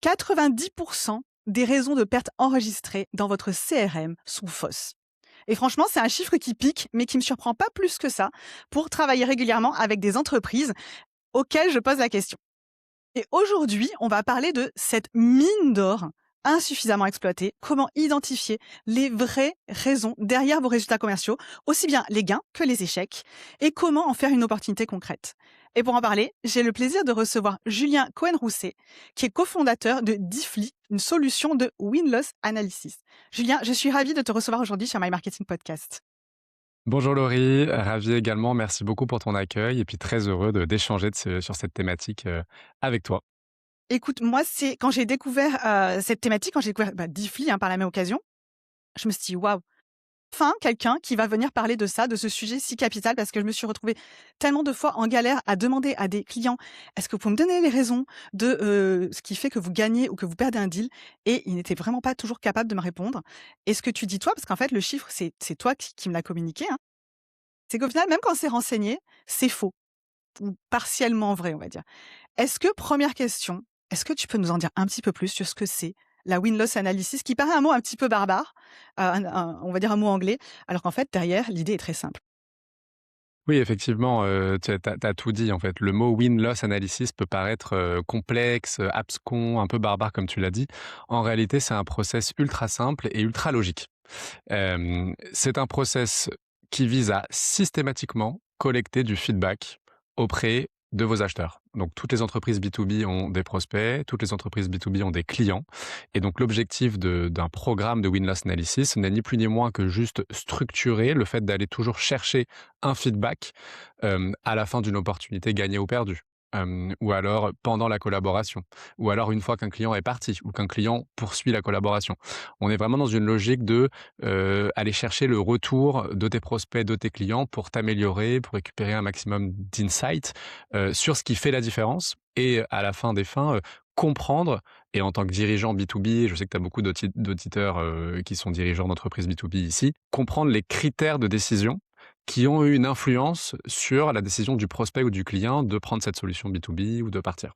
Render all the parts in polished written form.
90% des raisons de perte enregistrées dans votre CRM sont fausses. Et franchement, c'est un chiffre qui pique, mais qui me surprend pas plus que ça pour travailler régulièrement avec des entreprises auxquelles je pose la question. Et aujourd'hui, on va parler de cette mine d'or insuffisamment exploitée, comment identifier les vraies raisons derrière vos résultats commerciaux, aussi bien les gains que les échecs, et comment en faire une opportunité concrète. Et pour en parler, j'ai le plaisir de recevoir Julien Cohen-Rousset, qui est cofondateur de Diffly, une solution de win-loss analysis. Julien, je suis ravie de te recevoir aujourd'hui sur My Marketing Podcast. Bonjour Laurie, ravi également, merci beaucoup pour ton accueil et puis très heureux d'échanger sur cette thématique avec toi. Écoute, moi, c'est quand j'ai découvert cette thématique, quand j'ai découvert Diffly par la même occasion, je me suis dit waouh, enfin quelqu'un qui va venir parler de ça, de ce sujet si capital, parce que je me suis retrouvée tellement de fois en galère à demander à des clients: «Est-ce que vous pouvez me donner les raisons de, ce qui fait que vous gagnez ou que vous perdez un deal?» Et ils n'étaient vraiment pas toujours capables de me répondre. Et ce que tu dis toi, parce qu'en fait le chiffre c'est toi qui me l'as communiqué, hein, c'est qu'au final même quand c'est renseigné, c'est faux ou partiellement vrai, on va dire. Est-ce que première question, est-ce que tu peux nous en dire un petit peu plus sur ce que c'est la win-loss analysis qui paraît un mot un petit peu barbare, on va dire un mot anglais, alors qu'en fait derrière l'idée est très simple? Oui, effectivement, tu as tout dit en fait. Le mot win-loss analysis peut paraître complexe, abscon, un peu barbare comme tu l'as dit. En réalité, c'est un process ultra simple et ultra logique. C'est un process qui vise à systématiquement collecter du feedback auprès de vos acheteurs. Donc toutes les entreprises B2B ont des prospects, toutes les entreprises B2B ont des clients. Et donc l'objectif d'un programme de win-loss analysis n'est ni plus ni moins que juste structurer le fait d'aller toujours chercher un feedback à la fin d'une opportunité gagnée ou perdue. Ou alors pendant la collaboration, ou alors une fois qu'un client est parti, ou qu'un client poursuit la collaboration. On est vraiment dans une logique de aller chercher le retour de tes prospects, de tes clients pour t'améliorer, pour récupérer un maximum d'insights sur ce qui fait la différence et à la fin des fins, comprendre et en tant que dirigeant B2B, je sais que tu as beaucoup d'auditeurs qui sont dirigeants d'entreprises B2B ici, comprendre les critères de décision qui ont eu une influence sur la décision du prospect ou du client de prendre cette solution B2B ou de partir.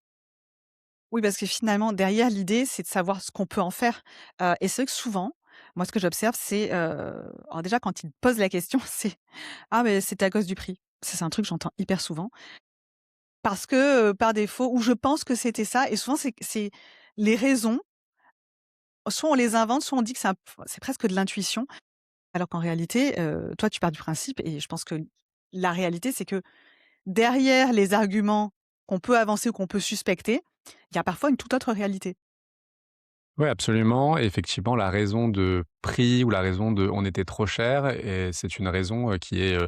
Oui, parce que finalement derrière l'idée, c'est de savoir ce qu'on peut en faire, et c'est vrai que souvent, moi ce que j'observe c'est, alors déjà quand ils me posent la question c'est: «Ah mais c'était à cause du prix». Ça c'est un truc que j'entends hyper souvent parce que, par défaut ou je pense que c'était ça et souvent c'est les raisons, soit on les invente, soit on dit que c'est presque de l'intuition. Alors qu'en réalité, toi, tu pars du principe et je pense que la réalité, c'est que derrière les arguments qu'on peut avancer ou qu'on peut suspecter, il y a parfois une toute autre réalité. Oui, absolument. Et effectivement, la raison de prix ou la raison de «on était trop cher» et c'est une raison, qui est,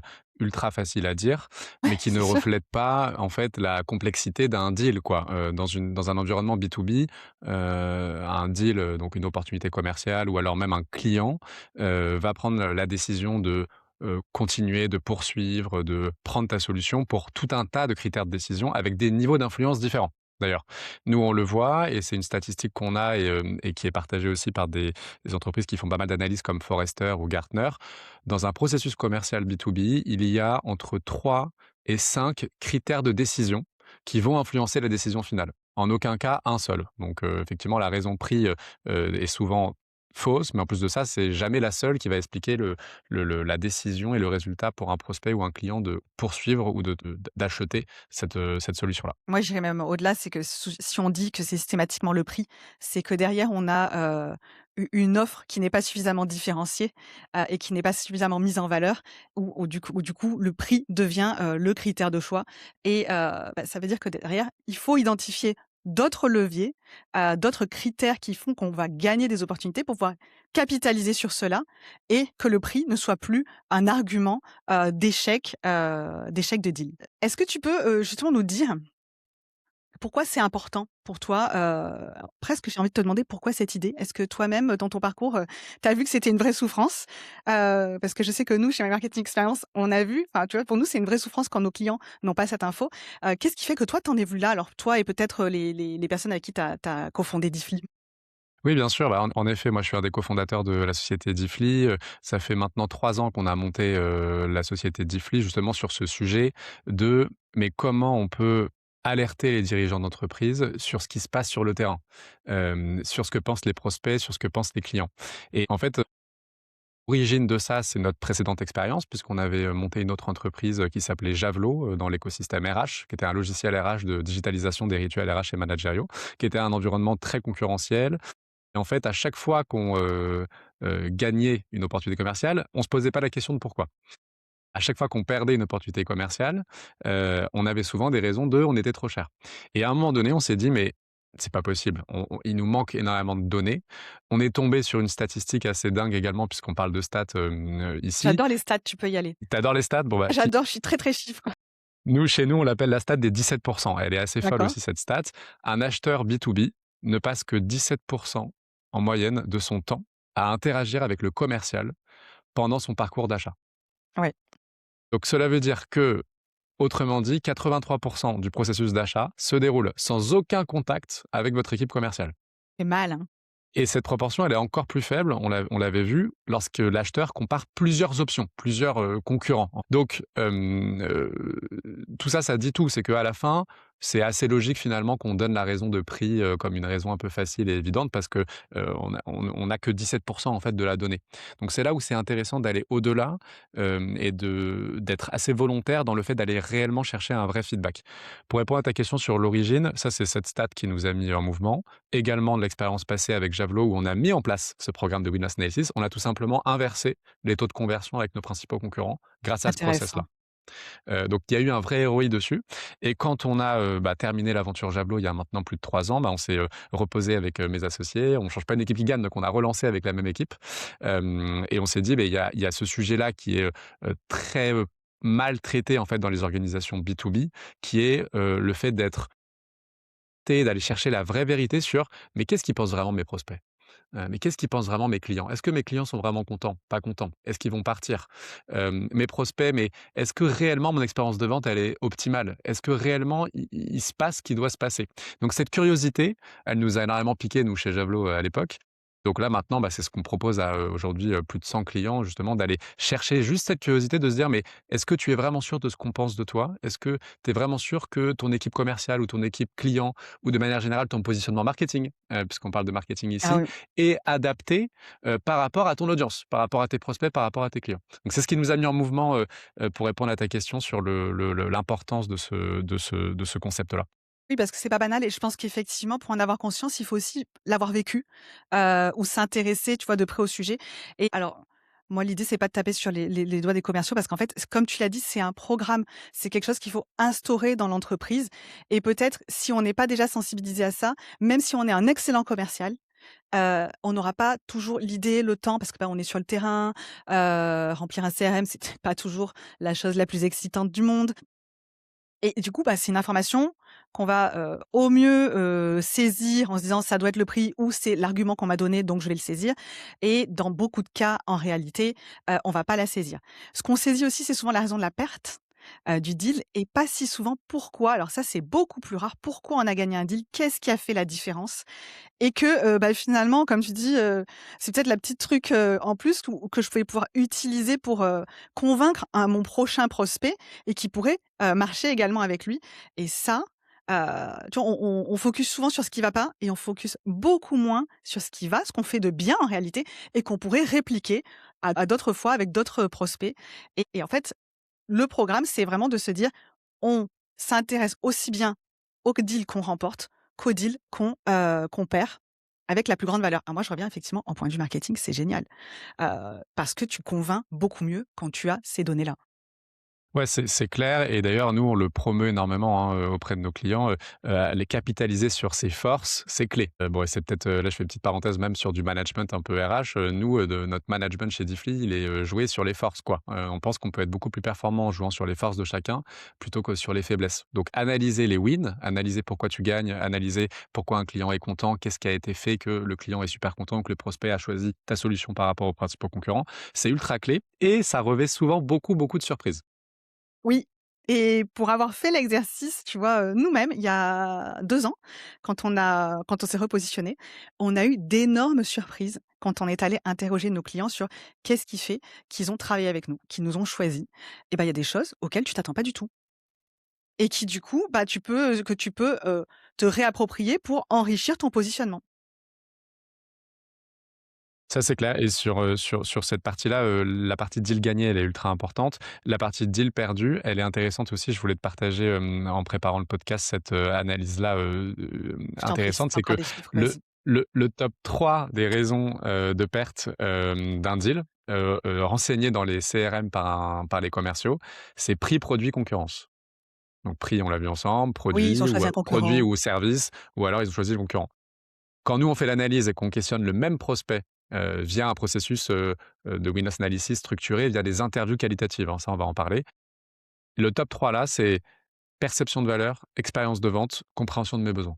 ultra facile à dire, mais qui ne C'est sûr. reflète pas, en fait, la complexité d'un deal, quoi. Dans un environnement B2B, un deal, donc une opportunité commerciale ou alors même un client, va prendre la décision de, continuer, de poursuivre, de prendre ta solution pour tout un tas de critères de décision avec des niveaux d'influence différents, d'ailleurs. Nous, on le voit et c'est une statistique qu'on a et qui est partagée aussi par des entreprises qui font pas mal d'analyses comme Forrester ou Gartner. Dans un processus commercial B2B, il y a entre 3 et 5 critères de décision qui vont influencer la décision finale. En aucun cas, un seul. Donc, effectivement, la raison prix, est souvent fausse, mais en plus de ça, c'est jamais la seule qui va expliquer la décision et le résultat pour un prospect ou un client de poursuivre ou d'acheter cette solution-là. Moi, j'irais même au-delà, c'est que si on dit que c'est systématiquement le prix, c'est que derrière on a, une offre qui n'est pas suffisamment différenciée, et qui n'est pas suffisamment mise en valeur ou du coup le prix devient, le critère de choix et ça veut dire que derrière, il faut identifier d'autres leviers, d'autres critères qui font qu'on va gagner des opportunités pour pouvoir capitaliser sur cela et que le prix ne soit plus un argument, d'échec de deal. Est-ce que tu peux, justement nous dire pourquoi c'est important pour toi? Presque j'ai envie de te demander pourquoi cette idée? Est-ce que toi-même, dans ton parcours, tu as vu que c'était une vraie souffrance? Parce que je sais que nous, chez My Marketing Experience, on a vu, enfin, tu vois, pour nous, c'est une vraie souffrance quand nos clients n'ont pas cette info. Qu'est-ce qui fait que toi, tu en es venu là? Alors toi et peut-être, les personnes avec qui tu as cofondé Diffly? Oui, bien sûr. Bah, en effet, moi, je suis un des cofondateurs de la société Diffly. Ça fait maintenant 3 ans qu'on a monté, la société Diffly, justement sur ce sujet de: mais comment on peut alerter les dirigeants d'entreprise sur ce qui se passe sur le terrain, sur ce que pensent les prospects, sur ce que pensent les clients. Et en fait, l'origine de ça, c'est notre précédente expérience puisqu'on avait, monté une autre entreprise, qui s'appelait Javelot, dans l'écosystème RH, qui était un logiciel RH de digitalisation des rituels RH et managériaux, qui était un environnement très concurrentiel. Et en fait, à chaque fois qu'on, gagnait une opportunité commerciale, on se posait pas la question de pourquoi. À chaque fois qu'on perdait une opportunité commerciale, on avait souvent des raisons de: «On était trop cher». Et à un moment donné, on s'est dit: «Mais c'est pas possible, on il nous manque énormément de données». On est tombé sur une statistique assez dingue également puisqu'on parle de stats, ici. J'adore les stats, tu peux y aller. Tu adores les stats? Bon, bah, fi J'adore, je suis très, très chiffres. nous, chez nous, on l'appelle la stat des 17. Elle est assez folle D'accord. aussi cette stat. Un acheteur B2B ne passe que 17 en moyenne de son temps à interagir avec le commercial pendant son parcours d'achat. Ouais, Donc cela veut dire que, autrement dit, 83 du processus d'achat se déroule sans aucun contact avec votre équipe commerciale. c'est mal, hein. Et cette proportion, elle est encore plus faible, on l'avait vu, lorsque l'acheteur compare plusieurs options, plusieurs, concurrents. Donc, tout ça, ça dit tout. C'est qu'à la fin, c'est assez logique finalement qu'on donne la raison de prix, comme une raison un peu facile et évidente parce que, on a que 17 en fait de la donnée. Donc c'est là où c'est intéressant d'aller au-delà, et d'être assez volontaire dans le fait d'aller réellement chercher un vrai feedback. Pour répondre à ta question sur l'origine, ça c'est cette stat qui nous a mis en mouvement. Également de l'expérience passée avec Javelot où on a mis en place ce programme de Win-Loss Analysis. On a tout simplement inversé les taux de conversion avec nos principaux concurrents grâce à ce process-là. Intéressant. Donc il y a eu un vrai ROI dessus et quand on a, terminé l'aventure Javelot il y a maintenant plus de 3 ans, on s'est, reposé avec, mes associés. On change pas une équipe qui gagne, donc on a relancé avec la même équipe, et on s'est dit: il y a ce sujet-là qui est, très, mal traité en fait dans les organisations B2B, qui est, le fait d'aller chercher la vraie vérité sur: «Mais qu'est-ce qu'ils pensent vraiment mes prospects? Mais qu'est-ce qu'ils pensent vraiment mes clients? Est-ce que mes clients sont vraiment contents? Pas contents? Est-ce qu'ils vont partir? Mes prospects, mais est-ce que réellement mon expérience de vente, elle est optimale? Est-ce que réellement il se passe ce qui doit se passer?» Donc cette curiosité, elle nous a énormément piqué, nous, chez Javelot, à l'époque. Donc là, maintenant, c'est ce qu'on propose à, aujourd'hui, plus de 100 clients, justement, d'aller chercher juste cette curiosité de se dire: «Mais est-ce que tu es vraiment sûr de ce qu'on pense de toi? Est-ce que tu es vraiment sûr que ton équipe commerciale ou ton équipe client ou de manière générale ton positionnement marketing», puisqu'on parle de marketing Ah ici, oui. est adapté, par rapport à ton audience, par rapport à tes prospects, par rapport à tes clients. Donc c'est ce qui nous a mis en mouvement, pour répondre à ta question sur l'importance de ce concept-là. Oui, parce que c'est pas banal et je pense qu'effectivement, pour en avoir conscience, il faut aussi l'avoir vécu, ou s'intéresser, tu vois, de près au sujet et alors, moi, l'idée, c'est pas de taper sur les doigts des commerciaux parce qu'en fait, comme tu l'as dit, c'est un programme. C'est quelque chose qu'il faut instaurer dans l'entreprise et peut-être, si on n'est pas déjà sensibilisé à ça, même si on est un excellent commercial, on n'aura pas toujours l'idée, le temps parce que, bah, on est sur le terrain, remplir un CRM, c'est pas toujours la chose la plus excitante du monde. Et du coup, bah, c'est une information qu'on va, au mieux, saisir en se disant: «Ça doit être le prix» ou «C'est l'argument qu'on m'a donné, donc je vais le saisir» et dans beaucoup de cas, en réalité, on va pas la saisir. Ce qu'on saisit aussi, c'est souvent la raison de la perte, du deal et pas si souvent pourquoi. Alors ça, c'est beaucoup plus rare. Pourquoi on a gagné un deal? Qu'est-ce qui a fait la différence? Et que, bah, finalement, comme tu dis, c'est peut-être la petite truc, en plus ou que je vais pouvoir utiliser pour, convaincre un mon prochain prospect et qui pourrait, marcher également avec lui et ça, tu vois, on focus souvent sur ce qui va pas et on focus beaucoup moins sur ce qui va, ce qu'on fait de bien en réalité et qu'on pourrait répliquer à d'autres fois avec d'autres prospects et en fait, le programme, c'est vraiment de se dire: «On s'intéresse aussi bien aux deals qu'on remporte qu'aux deals qu'on perd avec la plus grande valeur». Ah moi, je reviens effectivement en point de vue marketing, c'est génial, parce que tu convaincs beaucoup mieux quand tu as ces données-là. Ouais, c'est clair et d'ailleurs, nous, on le promeut énormément, hein, auprès de nos clients, les capitaliser sur ses forces, c'est clé. Bon et c'est peut-être, là, je fais une petite parenthèse même sur du management un peu RH, nous, de notre management chez Difly, il est, joué sur les forces, quoi. On pense qu'on peut être beaucoup plus performant en jouant sur les forces de chacun, plutôt que sur les faiblesses. Donc analyser les wins, analyser pourquoi tu gagnes, analyser pourquoi un client est content, qu'est-ce qui a été fait que le client est super content ou que le prospect a choisi ta solution par rapport aux principaux concurrents, c'est ultra clé et ça revêt souvent beaucoup, beaucoup de surprises. Oui et pour avoir fait l'exercice, tu vois, nous-mêmes, il y a 2 ans, quand on s'est repositionné, on a eu d'énormes surprises quand on est allé interroger nos clients sur qu'est-ce qui fait qu'ils ont travaillé avec nous, qu'ils nous ont choisis et ben, il y a des choses auxquelles tu t'attends pas du tout. et qui du coup, bah, tu peux, te réapproprier pour enrichir ton positionnement. Ça, c'est clair et sur cette partie-là, la partie deal gagné, elle est ultra importante. La partie deal perdu, elle est intéressante aussi. Je voulais te partager, en préparant le podcast, cette, analyse-là, Je t'en prie, si intéressante. tu C'est encore que des chiffres, le vas-y. le top 3 des raisons, de perte, d'un deal, renseignés dans les CRM par les commerciaux, c'est prix, produit, concurrence. Donc prix, on l'a vu ensemble, Oui, ils ont choisi un produit concurrent. ou service, ou alors ils ont choisi le concurrent. Quand nous, on fait l'analyse et qu'on questionne le même prospect, via un processus, de Windows Analysis structuré, via des interviews qualitatives, hein, ça, on va en parler. Le top 3 là, c'est perception de valeur, expérience de vente, compréhension de mes besoins.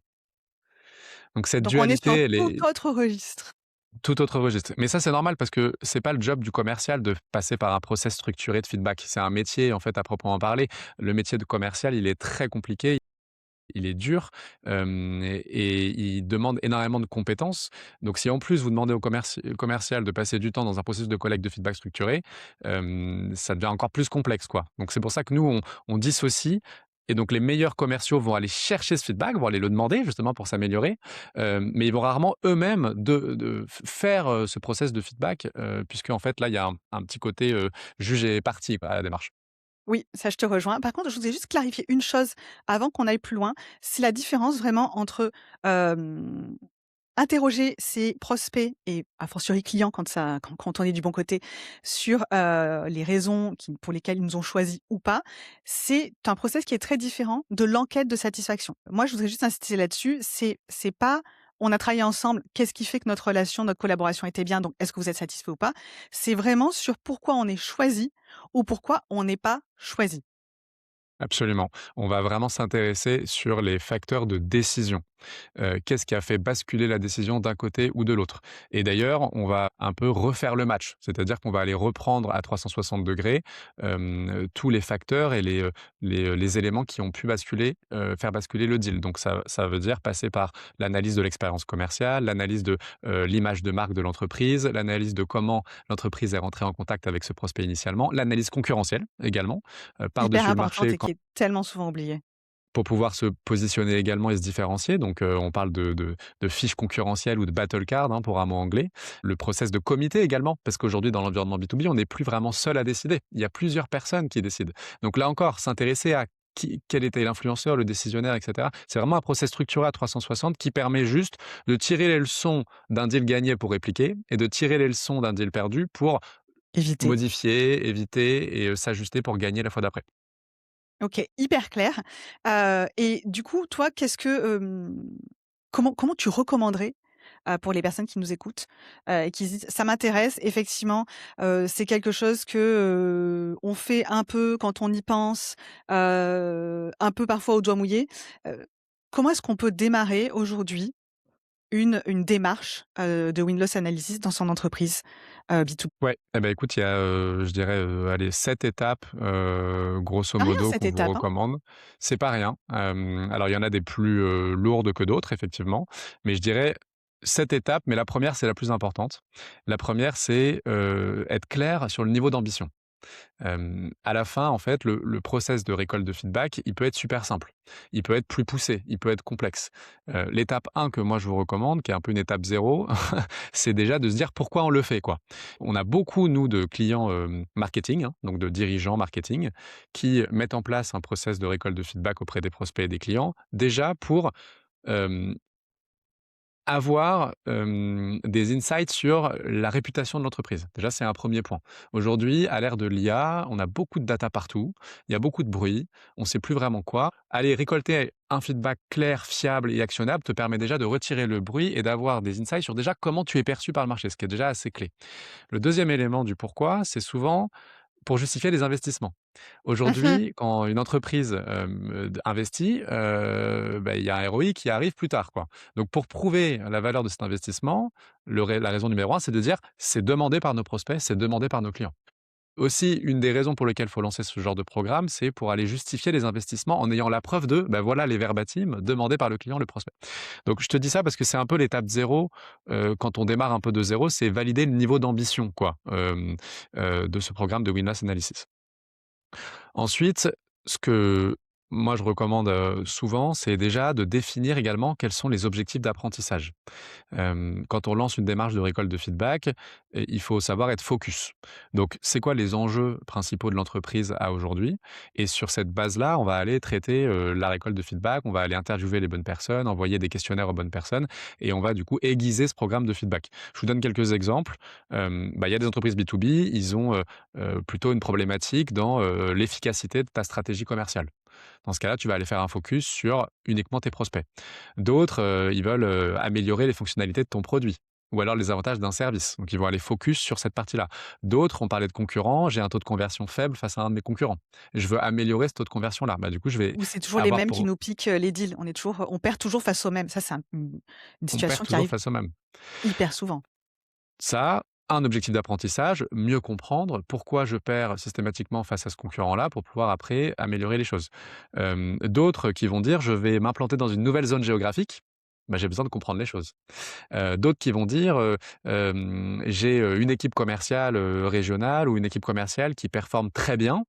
Donc cette Donc on est sur dualité, elle tout est autre registre. tout autre registre. Mais ça, c'est normal parce que c'est pas le job du commercial de passer par un process structuré de feedback. C'est un métier, en fait, à proprement parler. Le métier de commercial, il est très compliqué. Il est dur, et il demande énormément de compétences. Donc si en plus vous demandez au commercial de passer du temps dans un processus de collecte de feedback structuré, ça devient encore plus complexe, quoi. Donc c'est pour ça que nous on dissocie et donc les meilleurs commerciaux vont aller chercher ce feedback, vont aller le demander justement pour s'améliorer, mais ils vont rarement eux-mêmes de faire, ce process de feedback, puisqu'en fait là il y a un petit côté, juge et partie quoi à la démarche. Oui, ça je te rejoins. Par contre, je voudrais juste clarifier une chose avant qu'on aille plus loin. C'est la différence vraiment entre, hem, interroger ses prospects et a fortiori clients quand on est du bon côté sur, les raisons pour lesquelles ils nous ont choisis ou pas. C'est un process qui est très différent de l'enquête de satisfaction. Moi, je voudrais juste insister là-dessus, c'est pas: «On a travaillé ensemble, qu'est-ce qui fait que notre relation, notre collaboration était bien, donc est-ce que vous êtes satisfait ou pas?» C'est vraiment sur pourquoi on est choisi ou pourquoi on n'est pas choisi. Absolument. On va vraiment s'intéresser sur les facteurs de décision. Qu'est-ce qui a fait basculer la décision d'un côté ou de l'autre? Et d'ailleurs, on va un peu refaire le match, c'est-à-dire qu'on va aller reprendre à 360°, tous les facteurs et les éléments qui ont pu faire basculer le deal. Donc ça veut dire passer par l'analyse de l'expérience commerciale, l'analyse de, l'image de marque de l'entreprise, l'analyse de comment l'entreprise est rentrée en contact avec ce prospect initialement, l'analyse concurrentielle également, Hyper par-dessus le importante marché et qui est tellement souvent oubliée. pour pouvoir se positionner également et se différencier. Donc, on parle de fiches concurrentielles ou de battle card, hein, pour un mot anglais. Le process de comité également, parce qu'aujourd'hui, dans l'environnement B2B, on n'est plus vraiment seul à décider. Il y a plusieurs personnes qui décident. Donc là encore, s'intéresser à quel était l'influenceur, le décisionnaire, etc. C'est vraiment un process structuré à 360 qui permet juste de tirer les leçons d'un deal gagné pour répliquer et de tirer les leçons d'un deal perdu pour Éviter. modifier, éviter et s'ajuster pour gagner la fois d'après. OK, hyper clair. Et du coup, toi, comment tu recommanderais, pour les personnes qui nous écoutent, et qui se disent: «Ça m'intéresse effectivement, c'est quelque chose que, on fait un peu quand on y pense, un peu parfois au doigt mouillé». Comment est-ce qu'on peut démarrer aujourd'hui une démarche, de win-loss analysis dans son entreprise, B2B? Ouais, eh ben, écoute, il y a, je dirais, allez 7 étapes, grosso Pas rien modo cette qu'on vous étape, hein? recommande. C'est pas rien. Alors il y en a des plus, lourdes que d'autres effectivement, mais je dirais 7 étapes, mais la première c'est la plus importante. La première c'est, être clair sur le niveau d'ambition. À la fin, en fait, le process de récolte de feedback, il peut être super simple. Il peut être plus poussé, il peut être complexe. L'étape 1 que moi je vous recommande, qui est un peu une étape 0, c'est déjà de se dire pourquoi on le fait, quoi. On a beaucoup, nous, de clients, marketing, hein, donc de dirigeants marketing, qui mettent en place un process de récolte de feedback auprès des prospects et des clients, déjà pour, hem, avoir, des insights sur la réputation de l'entreprise. Déjà, c'est un premier point. Aujourd'hui, à l'ère de l'IA, on a beaucoup de data partout, il y a beaucoup de bruit, on ne sait plus vraiment quoi. Aller récolter un feedback clair, fiable et actionnable te permet déjà de retirer le bruit et d'avoir des insights sur déjà comment tu es perçu par le marché, ce qui est déjà assez clé. Le deuxième élément du pourquoi, c'est souvent pour justifier les investissements. Mmh. Aujourd'hui, quand une entreprise, investit, bah, il y a un ROI qui arrive plus tard, quoi. Donc pour prouver la valeur de cet investissement, la raison numéro 1, c'est de dire: «C'est demandé par nos prospects, c'est demandé par nos clients». Aussi, une des raisons pour lesquelles il faut lancer ce genre de programme, c'est pour aller justifier les investissements en ayant la preuve de, bah, voilà les verbatim demandés par le client, le prospect. Donc je te dis ça parce que c'est un peu l'étape 0, quand on démarre un peu de 0, c'est valider le niveau d'ambition, quoi, de ce programme de Win-Loss Analysis. Ensuite, ce que moi je recommande, souvent, c'est déjà de définir également quels sont les objectifs d'apprentissage. Quand on lance une démarche de récolte de feedback, il faut savoir être focus. Donc, c'est quoi les enjeux principaux de l'entreprise à aujourd'hui? Et sur cette base-là, on va aller traiter, la récolte de feedback, on va aller interviewer les bonnes personnes, envoyer des questionnaires aux bonnes personnes et on va du coup aiguiser ce programme de feedback. Je vous donne quelques exemples. Il y a des entreprises B2B, ils ont, plutôt une problématique dans, l'efficacité de ta stratégie commerciale. Dans ce cas-là, tu vas aller faire un focus sur uniquement tes prospects. D'autres, ils veulent, améliorer les fonctionnalités de ton produit ou alors les avantages d'un service. Donc ils vont aller focus sur cette partie-là. D'autres, on parlait de concurrents, j'ai un taux de conversion faible face à un de mes concurrents. Je veux améliorer ce taux de conversion-là. Bah, du coup, je vais Ou c'est toujours les avoir mêmes qui pour nous piquent, les deals. On perd toujours face aux mêmes. Ça, c'est une on perd situation qui toujours arrive face au même. hyper souvent. Ça, un objectif d'apprentissage, mieux comprendre pourquoi je perds systématiquement face à ce concurrent-là pour pouvoir après améliorer les choses. D'autres qui vont dire: «Je vais m'implanter dans une nouvelle zone géographique». Bah, j'ai besoin de comprendre les choses. D'autres qui vont dire, «J'ai, une équipe commerciale, régionale ou une équipe commerciale qui performe très bien,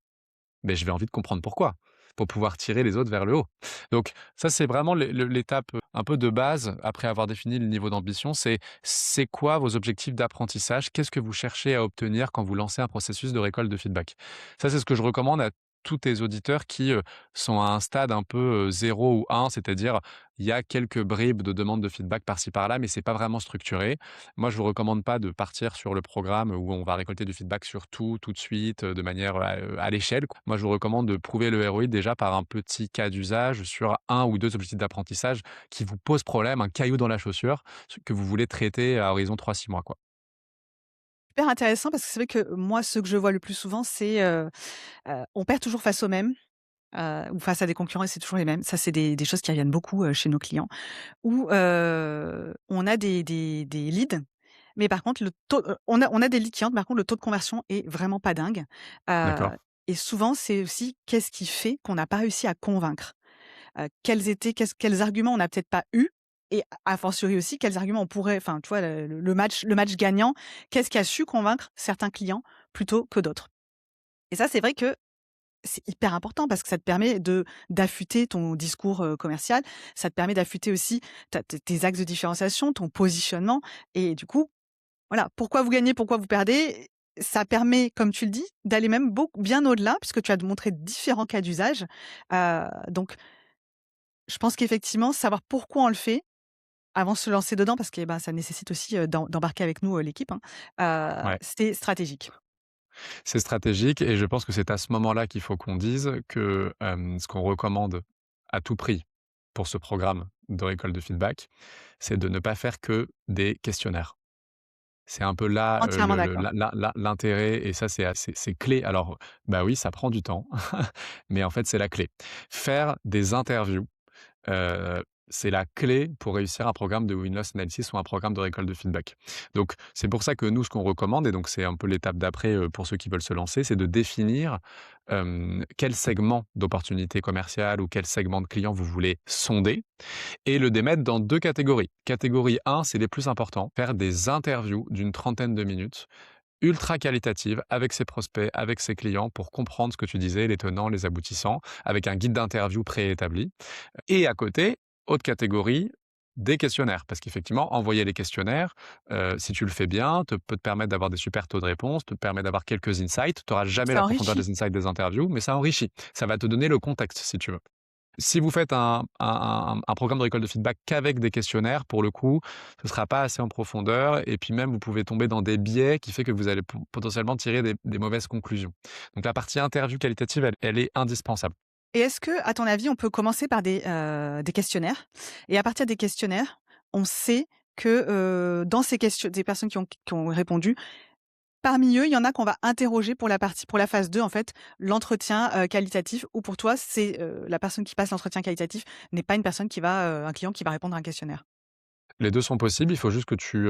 mais je vais envie de comprendre pourquoi, pour pouvoir tirer les autres vers le haut». Donc ça, c'est vraiment l'étape, un peu de base après avoir défini le niveau d'ambition, c'est quoi vos objectifs d'apprentissage? Qu'est-ce que vous cherchez à obtenir quand vous lancez un processus de récolte de feedback? Ça, c'est ce que je recommande à tous tes auditeurs qui, sont à un stade un peu, 0 ou 1, c'est-à-dire il y a quelques bribes de demandes de feedback par-ci par-là, mais c'est pas vraiment structuré. Moi, je vous recommande pas de partir sur le programme où on va récolter du feedback sur tout, tout de suite, de manière, à l'échelle, quoi. Moi, je vous recommande de prouver le ROI déjà par un petit cas d'usage sur un ou 2 objectifs d'apprentissage qui vous posent problème, un caillou dans la chaussure, ce que vous voulez traiter à horizon 3-6 mois, quoi. Super intéressant parce que c'est vrai que moi, ce que je vois le plus souvent, c'est, on perd toujours face aux mêmes, ou face à des concurrents et c'est toujours les mêmes. Ça, c'est des choses qui reviennent beaucoup, chez nos clients. Où, on a des leads, mais par contre le taux on a des leads qui entrent, par contre le taux de conversion est vraiment pas dingue. D'accord? Heu et souvent c'est aussi qu'est-ce qui fait qu'on n'a pas réussi à convaincre? Quels arguments on n'a peut-être pas eu et a fortiori aussi quels arguments on pourrait enfin tu vois le match gagnant, qu'est-ce qui a su convaincre certains clients plutôt que d'autres? Et ça c'est vrai que c'est hyper important parce que ça te permet d'affûter ton discours, commercial. Ça te permet d'affûter aussi ta tes axes de différenciation, ton positionnement et du coup, voilà, pourquoi vous gagnez, pourquoi vous perdez, ça permet, comme tu le dis, d'aller même beaucoup bien au-delà puisque tu as montré différents cas d'usage. Donc je pense qu'effectivement, savoir pourquoi on le fait avant de se lancer dedans parce que, ben, ça nécessite aussi, d'embarquer avec nous, l'équipe, hein, Ouais. c'est stratégique. C'est stratégique et je pense que c'est à ce moment-là qu'il faut qu'on dise que, ce qu'on recommande à tout prix pour ce programme de récolte de feedback, c'est de ne pas faire que des questionnaires. C'est un peu là, Entièrement d'accord. l'intérêt et ça c'est clé. Alors, bah, oui, ça prend du temps, mais en fait, c'est la clé. Faire des interviews, c'est la clé pour réussir un programme de win-loss analysis ou un programme de récolte de feedback. Donc, c'est pour ça que nous, ce qu'on recommande et donc c'est un peu l'étape d'après, pour ceux qui veulent se lancer, c'est de définir, quel segment d'opportunité commerciale ou quel segment de clients vous voulez sonder et le démettre dans 2 catégories. Catégorie 1, c'est les plus importants, faire des interviews d'une trentaine de minutes, ultra qualitatives avec ses prospects, avec ses clients pour comprendre ce que tu disais, les tenants, les aboutissants, avec un guide d'interview préétabli. Et à côté, autre catégorie, des questionnaires. Parce qu'effectivement, envoyer les questionnaires, si tu le fais bien, peut te permettre d'avoir des super taux de réponse, te permet d'avoir quelques insights. Tu auras jamais Ça la profondeur enrichit. des insights des interviews, mais ça enrichit. Ça va te donner le contexte, si tu veux. Si vous faites un programme de récolte de feedback qu'avec des questionnaires, pour le coup, ce ne sera pas assez en profondeur et puis même vous pouvez tomber dans des biais qui fait que vous allez potentiellement tirer des mauvaises conclusions. Donc la partie interview qualitative, elle est indispensable. Et est-ce que, à ton avis, on peut commencer par des questionnaires? Et à partir des questionnaires, on sait que, dans ces questions des personnes qui ont répondu, parmi eux, il y en a qu'on va interroger pour la phase 2, en fait, l'entretien, qualitatif ou pour toi, c'est, la personne qui passe l'entretien qualitatif n'est pas une personne un client qui va répondre à un questionnaire? Les 2 sont possibles, il faut juste que tu,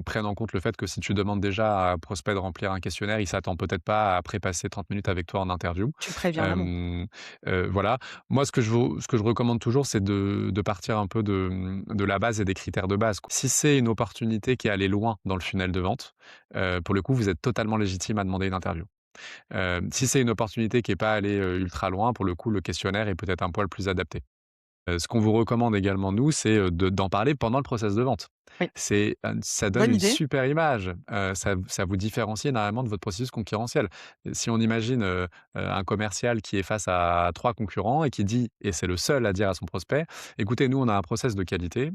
prennes en compte le fait que si tu demandes déjà à un prospect de remplir un questionnaire, il s'attend peut-être pas à après passer 30 minutes avec toi en interview. Tu le préviens en amont. Hem, voilà. Moi, ce que je recommande toujours, c'est de partir un peu de la base et des critères de base, quoi. Si c'est une opportunité qui est allée loin dans le funnel de vente, pour le coup, vous êtes totalement légitime à demander une interview. Si c'est une opportunité qui est pas allée, ultra loin, pour le coup, le questionnaire est peut-être un poil plus adapté. Ce qu'on vous recommande également nous, c'est, d'en parler pendant le process de vente. Oui, Ça donne bonne une idée. super image, ça vous différencie énormément de votre processus concurrentiel. Si on imagine, un commercial qui est face à 3 concurrents et qui dit et c'est le seul à dire à son prospect: «Écoutez, nous, on a un process de qualité,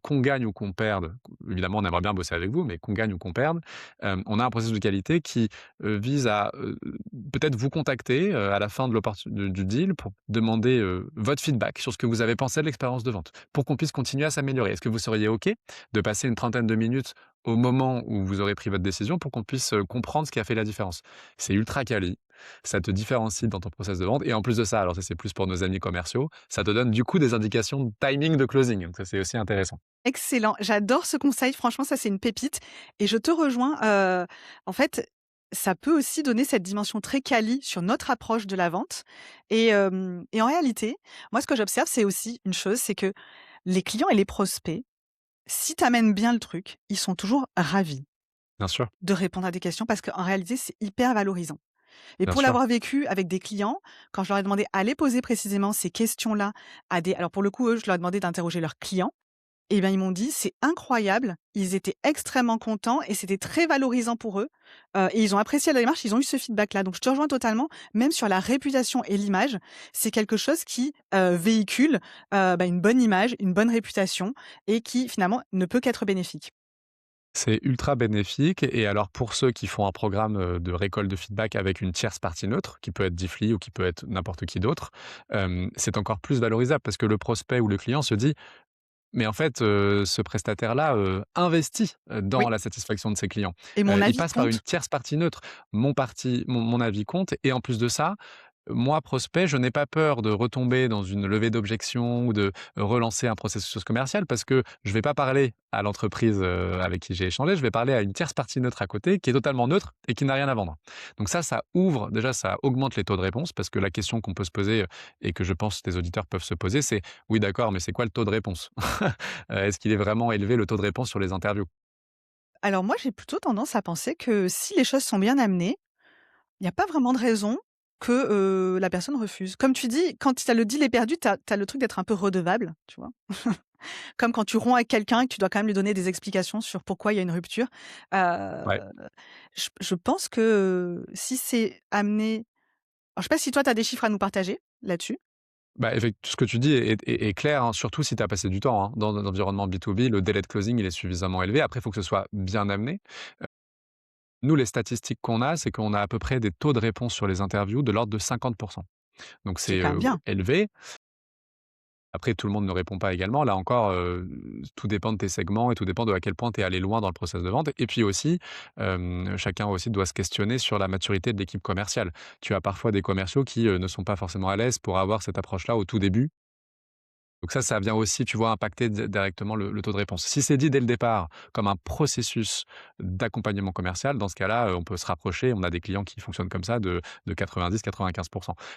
qu'on gagne ou qu'on perde», évidemment, on aimerait bien bosser avec vous, mais qu'on gagne ou qu'on perde, on a un processus de qualité qui, vise à, peut-être vous contacter, à la fin de du deal pour demander, votre feedback sur ce que vous avez pensé de l'expérience de vente, pour qu'on puisse continuer à s'améliorer. Est-ce que vous seriez OK de passer une trentaine de minutes au moment où vous aurez pris votre décision pour qu'on puisse, comprendre ce qui a fait la différence? C'est ultra quali, ça te différencie dans ton process de vente et en plus de ça, alors ça c'est plus pour nos amis commerciaux, ça te donne du coup des indications de timing de closing, donc ça c'est aussi intéressant. Excellent, j'adore ce conseil, franchement ça c'est une pépite et je te rejoins, en fait, ça peut aussi donner cette dimension très quali sur notre approche de la vente et en réalité, moi ce que j'observe, c'est aussi une chose, c'est que les clients et les prospects, si tu amènes bien le truc, ils sont toujours ravis Bien sûr, de répondre à des questions parce qu'en réalité, c'est hyper valorisant. Et bien pour sûr. l'avoir vécu avec des clients, quand je leur ai demandé: «Allez poser précisément ces questions-là» à des alors pour le coup, eux, je leur ai demandé d'interroger leurs clients et ben, ils m'ont dit: «C'est incroyable». Ils étaient extrêmement contents et c'était très valorisant pour eux, et ils ont apprécié la démarche, ils ont eu ce feedback-là. Donc je te rejoins totalement, même sur la réputation et l'image, c'est quelque chose qui, véhicule, une bonne image, une bonne réputation et qui finalement ne peut qu'être bénéfique. C'est ultra bénéfique et alors pour ceux qui font un programme, de récolte de feedback avec une tierce partie neutre, qui peut être Difly ou qui peut être n'importe qui d'autre, c'est encore plus valorisable parce que le prospect ou le client se dit: «Mais en fait, ce prestataire-là, investit, Oui dans la satisfaction de ses clients. et mon Il avis passe par une compte. tierce partie neutre. Mon avis compte et en plus de ça, moi, prospect, je n'ai pas peur de retomber dans une levée d'objection ou de relancer un processus commercial parce que je ne vais pas parler à l'entreprise, avec qui j'ai échangé, je vais parler à une tierce partie neutre à côté qui est totalement neutre et qui n'a rien à vendre. Donc ça ouvre déjà, ça augmente les taux de réponse parce que la question qu'on peut se poser, et que je pense tes auditeurs peuvent se poser, c'est: «Oui d'accord, mais c'est quoi le taux de réponse?» Est-ce qu'il est vraiment élevé le taux de réponse sur les interviews? Alors moi, j'ai plutôt tendance à penser que si les choses sont bien amenées, il y a pas vraiment de raison que, la personne refuse. Comme tu dis, quand tu as le deal est perdu, tu as le truc d'être un peu redevable, tu vois? Comme quand tu romps avec quelqu'un et que tu dois quand même lui donner des explications sur pourquoi il y a une rupture. Heu, Ouais. je pense que, si c'est amené alors je sais pas si toi tu as des chiffres à nous partager là-dessus? Bah, ce que tu dis est clair, hein, surtout si tu as passé du temps, hein. Dans un environnement B2B, le délai de closing, il est suffisamment élevé. Après, il faut que ce soit bien amené. Nous, les statistiques qu'on a, c'est qu'on a à peu près des taux de réponse sur les interviews de l'ordre de 50. Donc C'est c'est, quand même bien. élevé. Après, tout le monde ne répond pas également. Là encore, tout dépend de tes segments et tout dépend de à quel point tu es allé loin dans le process de vente. Et puis aussi, chacun aussi doit se questionner sur la maturité de l'équipe commerciale. Tu as parfois des commerciaux qui, ne sont pas forcément à l'aise pour avoir cette approche-là au tout début. Donc ça vient aussi, tu vois, impacter directement le taux de réponse. Si c'est dit dès le départ comme un processus d'accompagnement commercial, dans ce cas-là, on peut se rapprocher. On a des clients qui fonctionnent comme ça de 90-95.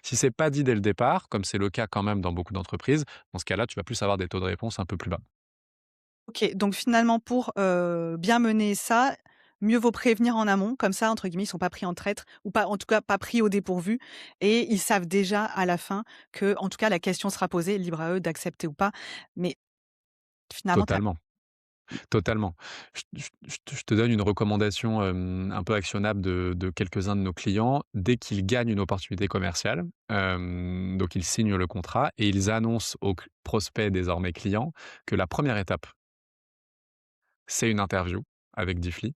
Si c'est pas dit dès le départ, comme c'est le cas quand même dans beaucoup d'entreprises, dans ce cas-là, tu vas plus avoir des taux de réponse un peu plus bas. OK, donc finalement pour, bien mener ça, mieux vaut prévenir en amont, comme ça, entre guillemets, ils sont pas pris en traître ou pas en tout cas pas pris au dépourvu et ils savent déjà à la fin que, en tout cas la question sera posée, libre à eux d'accepter ou pas. Mais finalement tu Totalement. Totalement. Je te donne une recommandation, un peu actionnable de quelques-uns de nos clients. Dès qu'ils gagnent une opportunité commerciale, donc ils signent le contrat et ils annoncent aux prospects, désormais clients, que la première étape, c'est une interview avec Difly,